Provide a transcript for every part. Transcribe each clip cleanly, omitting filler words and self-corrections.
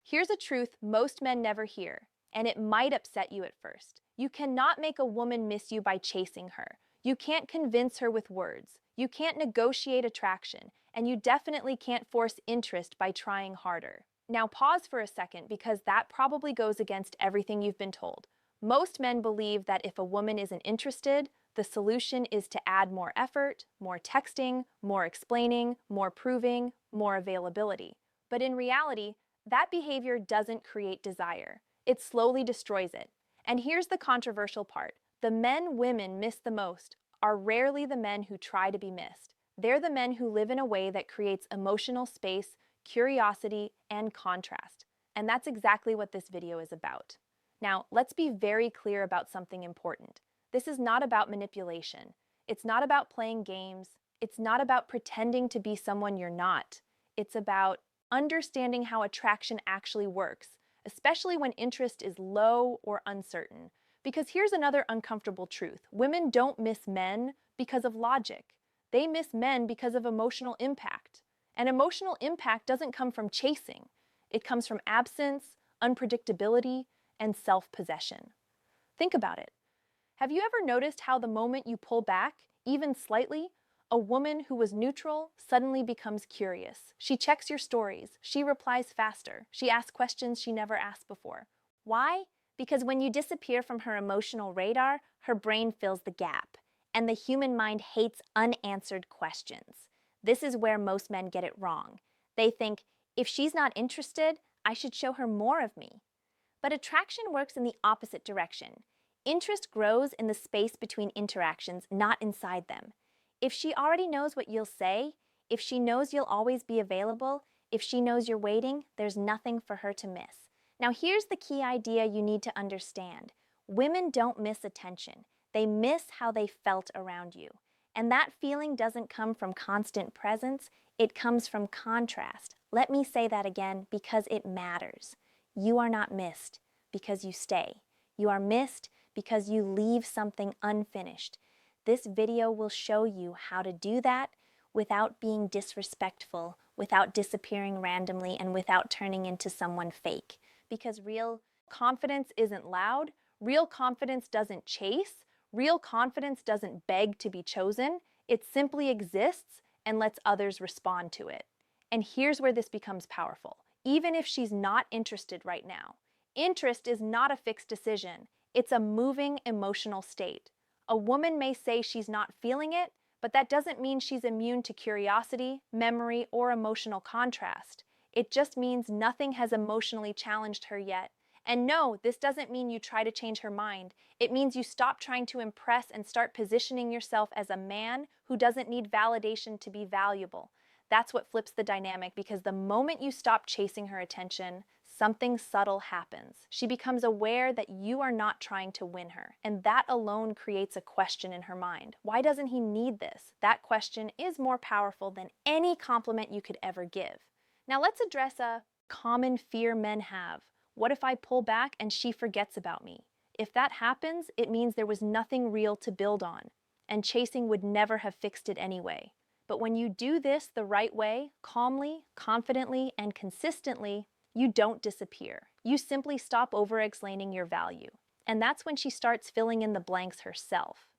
Here's a truth most men never hear, and it might upset you at first. You cannot make a woman miss you by chasing her. You can't convince her with words. You can't negotiate attraction, and you definitely can't force interest by trying harder. Now pause for a second because that probably goes against everything you've been told. Most men believe that if a woman isn't interested, the solution is to add more effort, more texting, more explaining, more proving, more availability. But in reality, that behavior doesn't create desire. It slowly destroys it. And here's the controversial part. The men women miss the most are rarely the men who try to be missed. They're the men who live in a way that creates emotional space, curiosity, and contrast. And that's exactly what this video is about. Now, let's be very clear about something important. This is not about manipulation. It's not about playing games. It's not about pretending to be someone you're not. It's about understanding how attraction actually works, especially when interest is low or uncertain. Because here's another uncomfortable truth. Women don't miss men because of logic. They miss men because of emotional impact. And emotional impact doesn't come from chasing. It comes from absence, unpredictability, and self-possession. Think about it. Have you ever noticed how the moment you pull back, even slightly, a woman who was neutral suddenly becomes curious? She checks your stories. She replies faster. She asks questions she never asked before. Why? Because when you disappear from her emotional radar, her brain fills the gap. And the human mind hates unanswered questions. This is where most men get it wrong. They think, if she's not interested, I should show her more of me. But attraction works in the opposite direction. Interest grows in the space between interactions, not inside them. If she already knows what you'll say, if she knows you'll always be available, if she knows you're waiting, there's nothing for her to miss. Now here's the key idea you need to understand. Women don't miss attention. They miss how they felt around you. And that feeling doesn't come from constant presence, it comes from contrast. Let me say that again because it matters. You are not missed because you stay. You are missed because you leave something unfinished. This video will show you how to do that without being disrespectful, without disappearing randomly, and without turning into someone fake. Because real confidence isn't loud, real confidence doesn't chase, real confidence doesn't beg to be chosen. It simply exists and lets others respond to it. And here's where this becomes powerful. Even if she's not interested right now, interest is not a fixed decision. It's a moving emotional state. A woman may say she's not feeling it, but that doesn't mean she's immune to curiosity, memory, or emotional contrast. It just means nothing has emotionally challenged her yet. And no, this doesn't mean you try to change her mind. It means you stop trying to impress and start positioning yourself as a man who doesn't need validation to be valuable. That's what flips the dynamic, because the moment you stop chasing her attention, something subtle happens. She becomes aware that you are not trying to win her, and that alone creates a question in her mind. Why doesn't he need this? That question is more powerful than any compliment you could ever give. Now let's address a common fear men have. What if I pull back and she forgets about me? If that happens, it means there was nothing real to build on, and chasing would never have fixed it anyway. But when you do this the right way, calmly, confidently, and consistently, you don't disappear. You simply stop over-explaining your value. And that's when she starts filling in the blanks herself.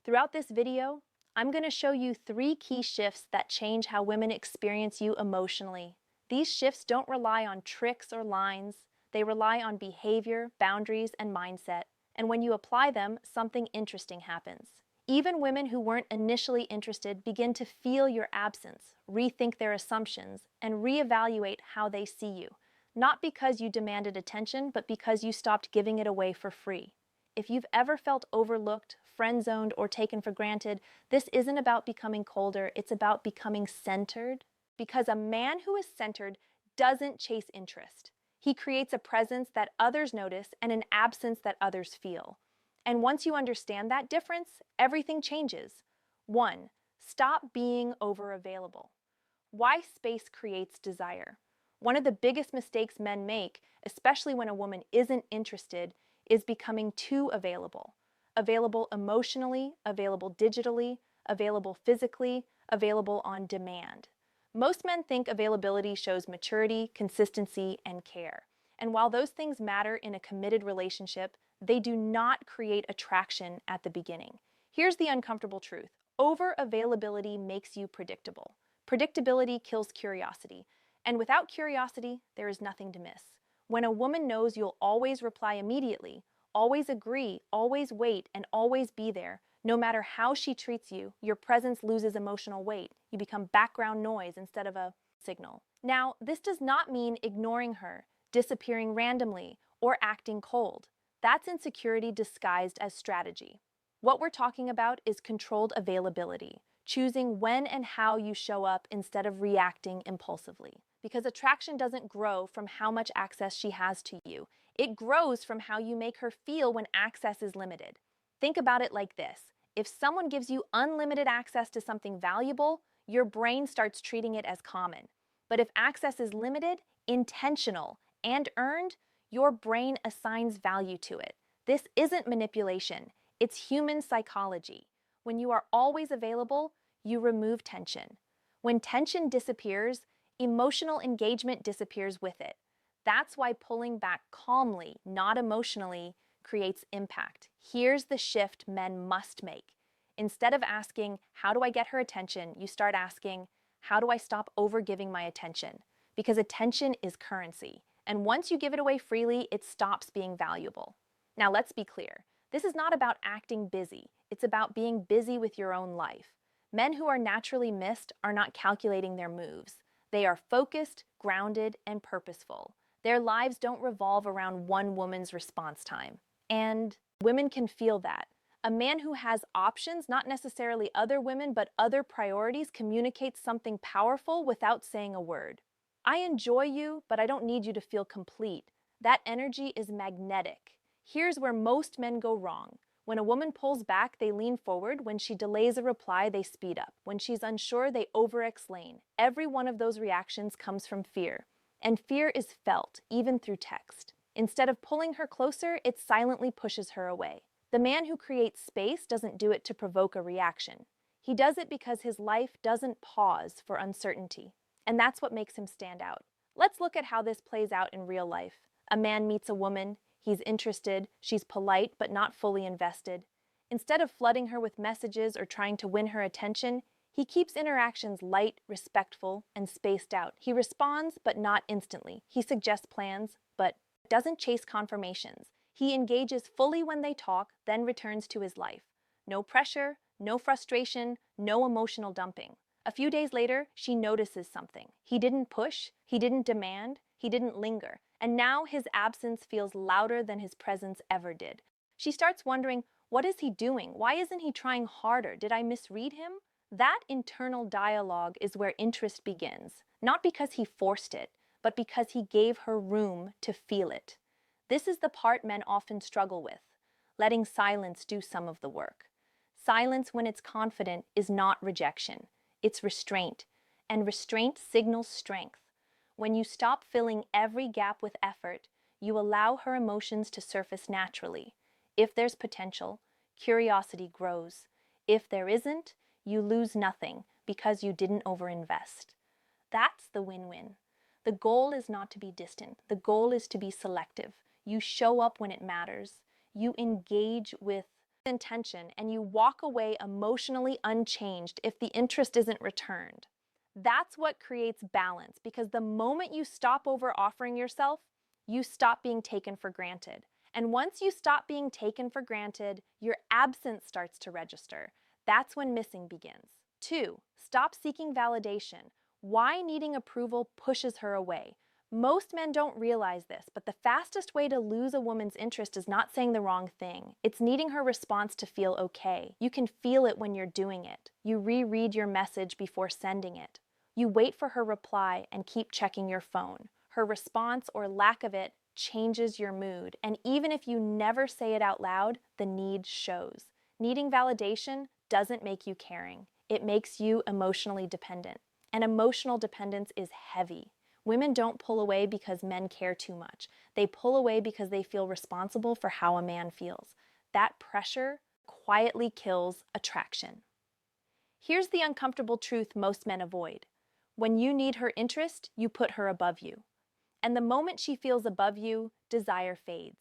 Throughout this video, I'm going to show you 3 key shifts that change how women experience you emotionally. These shifts don't rely on tricks or lines. They rely on behavior, boundaries, and mindset. And when you apply them, something interesting happens. Even women who weren't initially interested begin to feel your absence, rethink their assumptions, and reevaluate how they see you. Not because you demanded attention, but because you stopped giving it away for free. If you've ever felt overlooked, friend-zoned, or taken for granted, this isn't about becoming colder, it's about becoming centered. Because a man who is centered doesn't chase interest. He creates a presence that others notice and an absence that others feel. And once you understand that difference, everything changes. 1. Stop being over-available. Why space creates desire. One of the biggest mistakes men make, especially when a woman isn't interested, is becoming too available. Available emotionally, available digitally, available physically, available on demand. Most men think availability shows maturity, consistency, and care. And while those things matter in a committed relationship, they do not create attraction at the beginning. Here's the uncomfortable truth. Over-availability makes you predictable. Predictability kills curiosity. And without curiosity, there is nothing to miss. When a woman knows you'll always reply immediately, always agree, always wait, and always be there, no matter how she treats you, your presence loses emotional weight. You become background noise instead of a signal. Now, this does not mean ignoring her, disappearing randomly, or acting cold. That's insecurity disguised as strategy. What we're talking about is controlled availability, choosing when and how you show up instead of reacting impulsively. Because attraction doesn't grow from how much access she has to you. It grows from how you make her feel when access is limited. Think about it like this. If someone gives you unlimited access to something valuable, your brain starts treating it as common. But if access is limited, intentional, and earned, your brain assigns value to it. This isn't manipulation. It's human psychology. When you are always available, you remove tension. When tension disappears, emotional engagement disappears with it. That's why pulling back calmly, not emotionally, creates impact. Here's the shift men must make. Instead of asking, how do I get her attention, you start asking, how do I stop overgiving my attention? Because attention is currency. And once you give it away freely, it stops being valuable. Now let's be clear. This is not about acting busy. It's about being busy with your own life. Men who are naturally missed are not calculating their moves. They are focused, grounded, and purposeful. Their lives don't revolve around one woman's response time. And women can feel that. A man who has options, not necessarily other women, but other priorities, communicates something powerful without saying a word. I enjoy you, but I don't need you to feel complete. That energy is magnetic. Here's where most men go wrong. When a woman pulls back, they lean forward. When she delays a reply, they speed up. When she's unsure, they over-explain. Every one of those reactions comes from fear. And fear is felt, even through text. Instead of pulling her closer, it silently pushes her away. The man who creates space doesn't do it to provoke a reaction. He does it because his life doesn't pause for uncertainty. And that's what makes him stand out. Let's look at how this plays out in real life. A man meets a woman. He's interested, she's polite but not fully invested. Instead of flooding her with messages or trying to win her attention, he keeps interactions light, respectful, and spaced out. He responds, but not instantly. He suggests plans, but doesn't chase confirmations. He engages fully when they talk, then returns to his life. No pressure, no frustration, no emotional dumping. A few days later, she notices something. He didn't push, he didn't demand, he didn't linger. And now his absence feels louder than his presence ever did. She starts wondering, what is he doing? Why isn't he trying harder? Did I misread him? That internal dialogue is where interest begins. Not because he forced it, but because he gave her room to feel it. This is the part men often struggle with, letting silence do some of the work. Silence, when it's confident, is not rejection. It's restraint. And restraint signals strength. When you stop filling every gap with effort, you allow her emotions to surface naturally. If there's potential, curiosity grows. If there isn't, you lose nothing because you didn't overinvest. That's the win-win. The goal is not to be distant. The goal is to be selective. You show up when it matters. You engage with intention, and you walk away emotionally unchanged if the interest isn't returned. That's what creates balance, because the moment you stop over-offering yourself, you stop being taken for granted. And once you stop being taken for granted, your absence starts to register. That's when missing begins. 2, stop seeking validation. Why needing approval pushes her away. Most men don't realize this, but the fastest way to lose a woman's interest is not saying the wrong thing. It's needing her response to feel okay. You can feel it when you're doing it. You reread your message before sending it. You wait for her reply and keep checking your phone. Her response or lack of it changes your mood, and even if you never say it out loud, the need shows. Needing validation doesn't make you caring. It makes you emotionally dependent. And emotional dependence is heavy. Women don't pull away because men care too much. They pull away because they feel responsible for how a man feels. That pressure quietly kills attraction. Here's the uncomfortable truth most men avoid. When you need her interest, you put her above you. And the moment she feels above you, desire fades.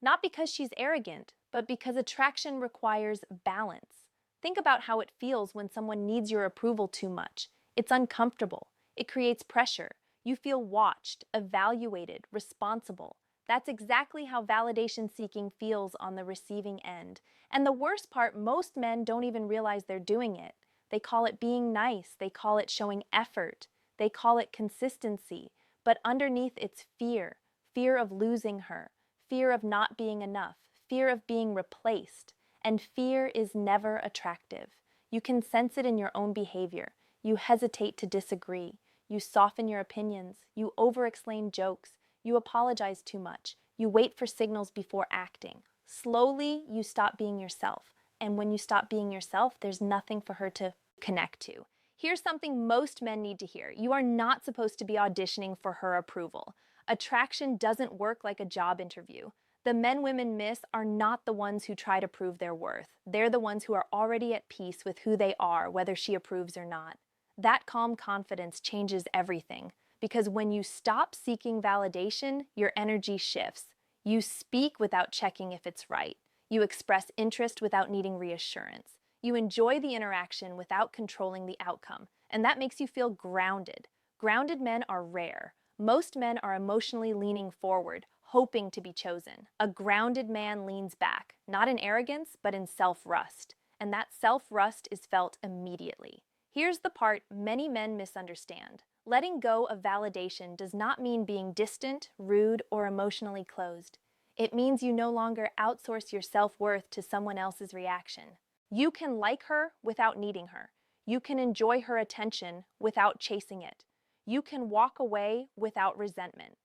Not because she's arrogant, but because attraction requires balance. Think about how it feels when someone needs your approval too much. It's uncomfortable. It creates pressure. You feel watched, evaluated, responsible. That's exactly how validation seeking feels on the receiving end. And the worst part, most men don't even realize they're doing it. They call it being nice. They call it showing effort. They call it consistency. But underneath it's fear. Fear of losing her. Fear of not being enough. Fear of being replaced. And fear is never attractive. You can sense it in your own behavior. You hesitate to disagree. You soften your opinions. You over-explain jokes. You apologize too much. You wait for signals before acting. Slowly, you stop being yourself. And when you stop being yourself, there's nothing for her to connect to. Here's something most men need to hear. You are not supposed to be auditioning for her approval. Attraction doesn't work like a job interview. The men women miss are not the ones who try to prove their worth. They're the ones who are already at peace with who they are, whether she approves or not. That calm confidence changes everything, because when you stop seeking validation, your energy shifts. You speak without checking if it's right. You express interest without needing reassurance. You enjoy the interaction without controlling the outcome, and that makes you feel grounded. Grounded men are rare. Most men are emotionally leaning forward, hoping to be chosen. A grounded man leans back, not in arrogance, but in self-rust. And that self-rust is felt immediately. Here's the part many men misunderstand. Letting go of validation does not mean being distant, rude, or emotionally closed. It means you no longer outsource your self-worth to someone else's reaction. You can like her without needing her. You can enjoy her attention without chasing it. You can walk away without resentment.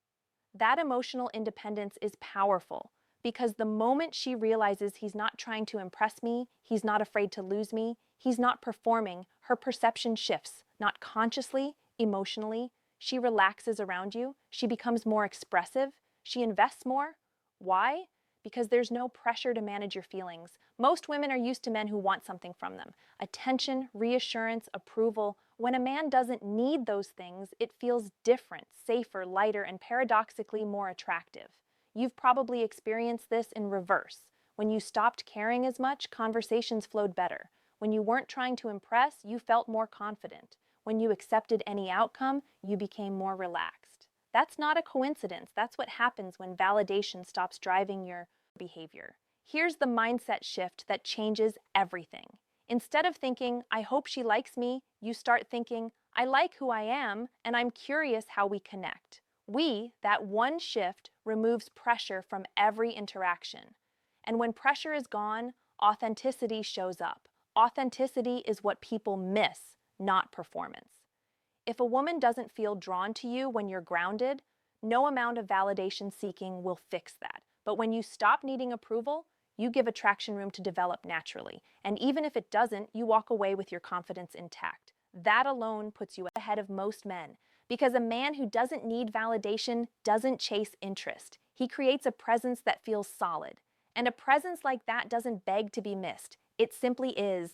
That emotional independence is powerful because the moment she realizes he's not trying to impress me, he's not afraid to lose me, he's not performing, her perception shifts, not consciously, emotionally. She relaxes around you. She becomes more expressive. She invests more. Why? Because there's no pressure to manage your feelings. Most women are used to men who want something from them. Attention, reassurance, approval. When a man doesn't need those things, it feels different, safer, lighter, and paradoxically more attractive. You've probably experienced this in reverse. When you stopped caring as much, conversations flowed better. When you weren't trying to impress, you felt more confident. When you accepted any outcome, you became more relaxed. That's not a coincidence. That's what happens when validation stops driving your behavior. Here's the mindset shift that changes everything. Instead of thinking, I hope she likes me, you start thinking, I like who I am, and I'm curious how we connect. That one shift, removes pressure from every interaction. And when pressure is gone, authenticity shows up. Authenticity is what people miss, not performance. If a woman doesn't feel drawn to you when you're grounded, no amount of validation seeking will fix that. But when you stop needing approval, you give attraction room to develop naturally. And even if it doesn't, you walk away with your confidence intact. That alone puts you ahead of most men. Because a man who doesn't need validation doesn't chase interest. He creates a presence that feels solid. And a presence like that doesn't beg to be missed. It simply is.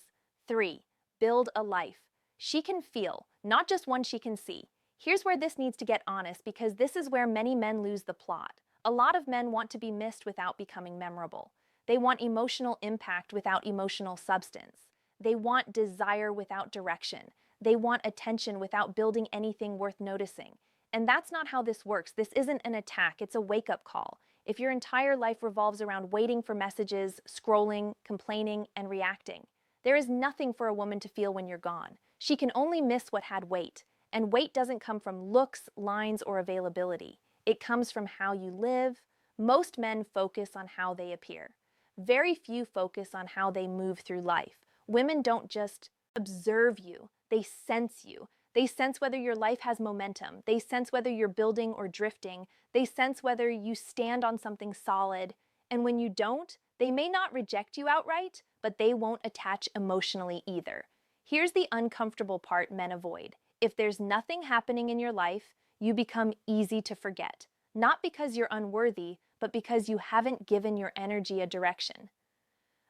3. Build a life she can feel, not just one she can see. Here's where this needs to get honest, because this is where many men lose the plot. A lot of men want to be missed without becoming memorable. They want emotional impact without emotional substance. They want desire without direction. They want attention without building anything worth noticing. And that's not how this works. This isn't an attack, it's a wake-up call. If your entire life revolves around waiting for messages, scrolling, complaining, and reacting, there is nothing for a woman to feel when you're gone. She can only miss what had weight. And weight doesn't come from looks, lines, or availability. It comes from how you live. Most men focus on how they appear. Very few focus on how they move through life. Women don't just observe you, they sense you. They sense whether your life has momentum. They sense whether you're building or drifting. They sense whether you stand on something solid. And when you don't, they may not reject you outright, but they won't attach emotionally either. Here's the uncomfortable part men avoid. If there's nothing happening in your life, you become easy to forget. Not because you're unworthy, but because you haven't given your energy a direction.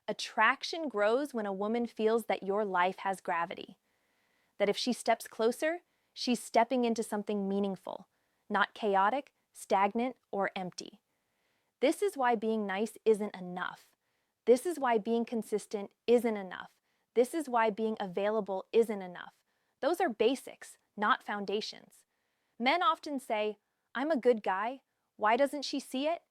Attraction grows when a woman feels that your life has gravity. That if she steps closer, she's stepping into something meaningful. Not chaotic, stagnant, or empty. This is why being nice isn't enough. This is why being consistent isn't enough. This is why being available isn't enough. Those are basics, not foundations. Men often say, "I'm a good guy. Why doesn't she see it?"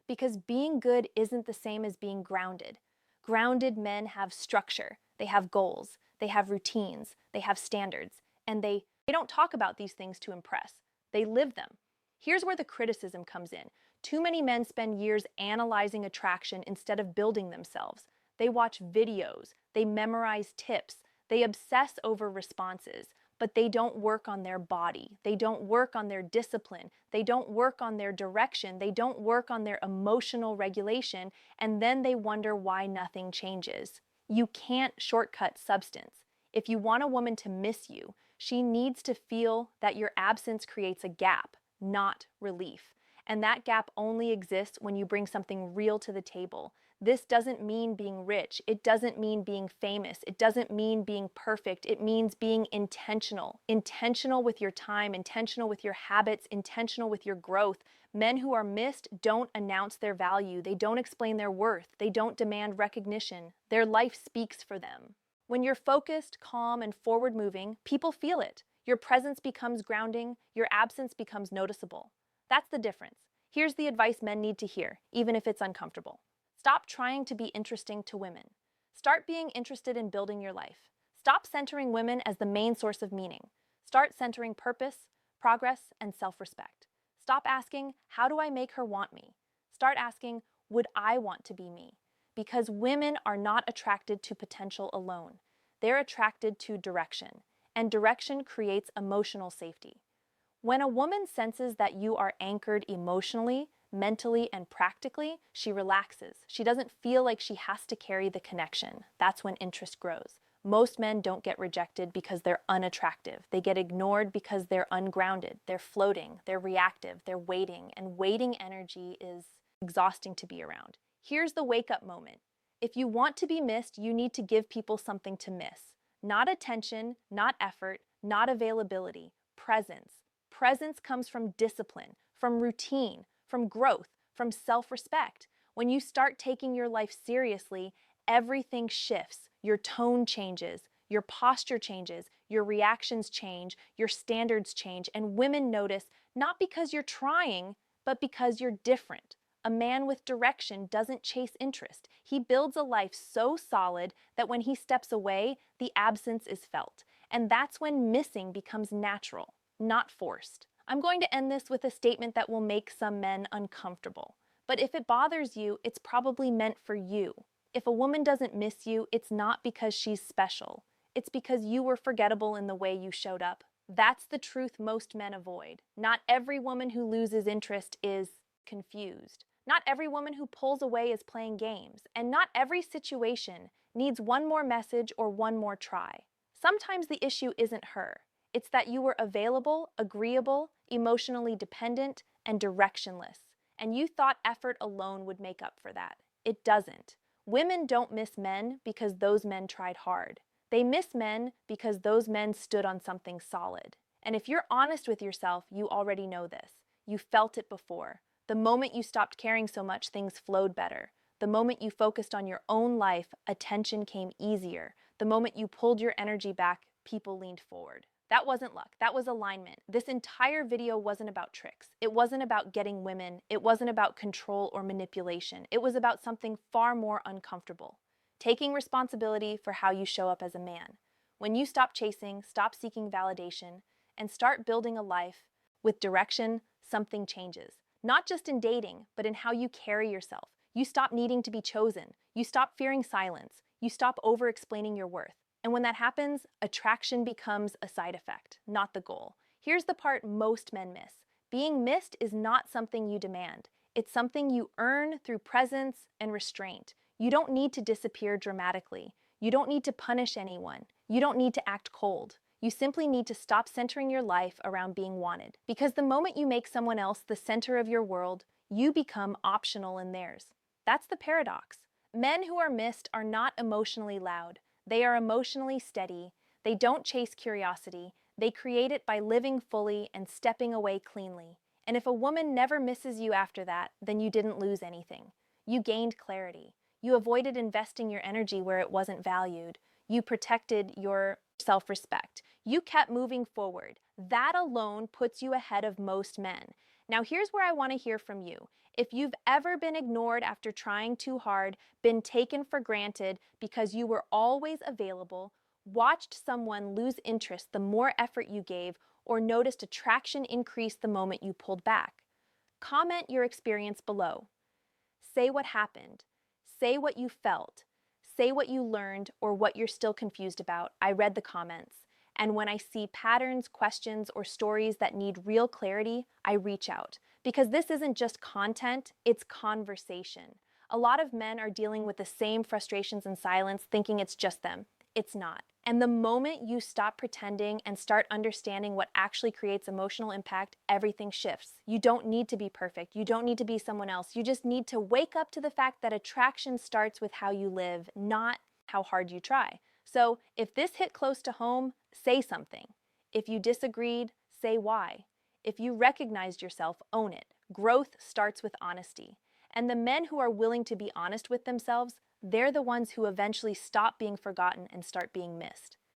Because being good isn't the same as being grounded. Grounded men have structure, they have goals, they have routines, they have standards, and they don't talk about these things to impress. They live them. Here's where the criticism comes in. Too many men spend years analyzing attraction instead of building themselves. They watch videos, they memorize tips, they obsess over responses, but they don't work on their body. They don't work on their discipline. They don't work on their direction. They don't work on their emotional regulation, and then they wonder why nothing changes. You can't shortcut substance. If you want a woman to miss you, she needs to feel that your absence creates a gap, not relief. And that gap only exists when you bring something real to the table. This doesn't mean being rich. It doesn't mean being famous. It doesn't mean being perfect. It means being intentional. Intentional with your time, intentional with your habits, intentional with your growth. Men who are missed don't announce their value. They don't explain their worth. They don't demand recognition. Their life speaks for them. When you're focused, calm, and forward-moving, people feel it. Your presence becomes grounding. Your absence becomes noticeable. That's the difference. Here's the advice men need to hear, even if it's uncomfortable. Stop trying to be interesting to women. Start being interested in building your life. Stop centering women as the main source of meaning. Start centering purpose, progress, and self-respect. Stop asking, "How do I make her want me?" Start asking, "Would I want to be me?" Because women are not attracted to potential alone. They're attracted to direction, and direction creates emotional safety. When a woman senses that you are anchored emotionally, mentally, and practically, she relaxes. She doesn't feel like she has to carry the connection. That's when interest grows. Most men don't get rejected because they're unattractive. They get ignored because they're ungrounded. They're floating, they're reactive, they're waiting, and waiting energy is exhausting to be around. Here's the wake-up moment. If you want to be missed, you need to give people something to miss. Not attention, not effort, not availability, presence. Presence comes from discipline, from routine, from growth, from self-respect. When you start taking your life seriously, everything shifts. Your tone changes, your posture changes, your reactions change, your standards change, and women notice not because you're trying, but because you're different. A man with direction doesn't chase interest. He builds a life so solid that when he steps away, the absence is felt. And that's when missing becomes natural, not forced. I'm going to end this with a statement that will make some men uncomfortable. But if it bothers you, it's probably meant for you. If a woman doesn't miss you, it's not because she's special. It's because you were forgettable in the way you showed up. That's the truth most men avoid. Not every woman who loses interest is confused. Not every woman who pulls away is playing games. And not every situation needs one more message or one more try. Sometimes the issue isn't her. It's that you were available, agreeable, emotionally dependent, and directionless. And you thought effort alone would make up for that. It doesn't. Women don't miss men because those men tried hard. They miss men because those men stood on something solid. And if you're honest with yourself, you already know this. You felt it before. The moment you stopped caring so much, things flowed better. The moment you focused on your own life, attention came easier. The moment you pulled your energy back, people leaned forward. That wasn't luck, that was alignment. This entire video wasn't about tricks. It wasn't about getting women. It wasn't about control or manipulation. It was about something far more uncomfortable. Taking responsibility for how you show up as a man. When you stop chasing, stop seeking validation, and start building a life with direction, something changes. Not just in dating, but in how you carry yourself. You stop needing to be chosen. You stop fearing silence. You stop over-explaining your worth. And when that happens, attraction becomes a side effect, not the goal. Here's the part most men miss. Being missed is not something you demand. It's something you earn through presence and restraint. You don't need to disappear dramatically. You don't need to punish anyone. You don't need to act cold. You simply need to stop centering your life around being wanted. Because the moment you make someone else the center of your world, you become optional in theirs. That's the paradox. Men who are missed are not emotionally loud. They are emotionally steady. They don't chase curiosity. They create it by living fully and stepping away cleanly. And if a woman never misses you after that, then you didn't lose anything. You gained clarity. You avoided investing your energy where it wasn't valued. You protected your self-respect. You kept moving forward. That alone puts you ahead of most men. Now, here's where I want to hear from you. If you've ever been ignored after trying too hard, been taken for granted because you were always available, watched someone lose interest the more effort you gave, or noticed attraction increase the moment you pulled back, comment your experience below. Say what happened. Say what you felt. Say what you learned or what you're still confused about. I read the comments. And when I see patterns, questions, or stories that need real clarity, I reach out. Because this isn't just content, it's conversation. A lot of men are dealing with the same frustrations in silence, thinking it's just them. It's not. And the moment you stop pretending and start understanding what actually creates emotional impact, everything shifts. You don't need to be perfect. You don't need to be someone else. You just need to wake up to the fact that attraction starts with how you live, not how hard you try. So if this hit close to home, say something. If you disagreed, say why. If you recognized yourself, own it. Growth starts with honesty. And the men who are willing to be honest with themselves, they're the ones who eventually stop being forgotten and start being missed.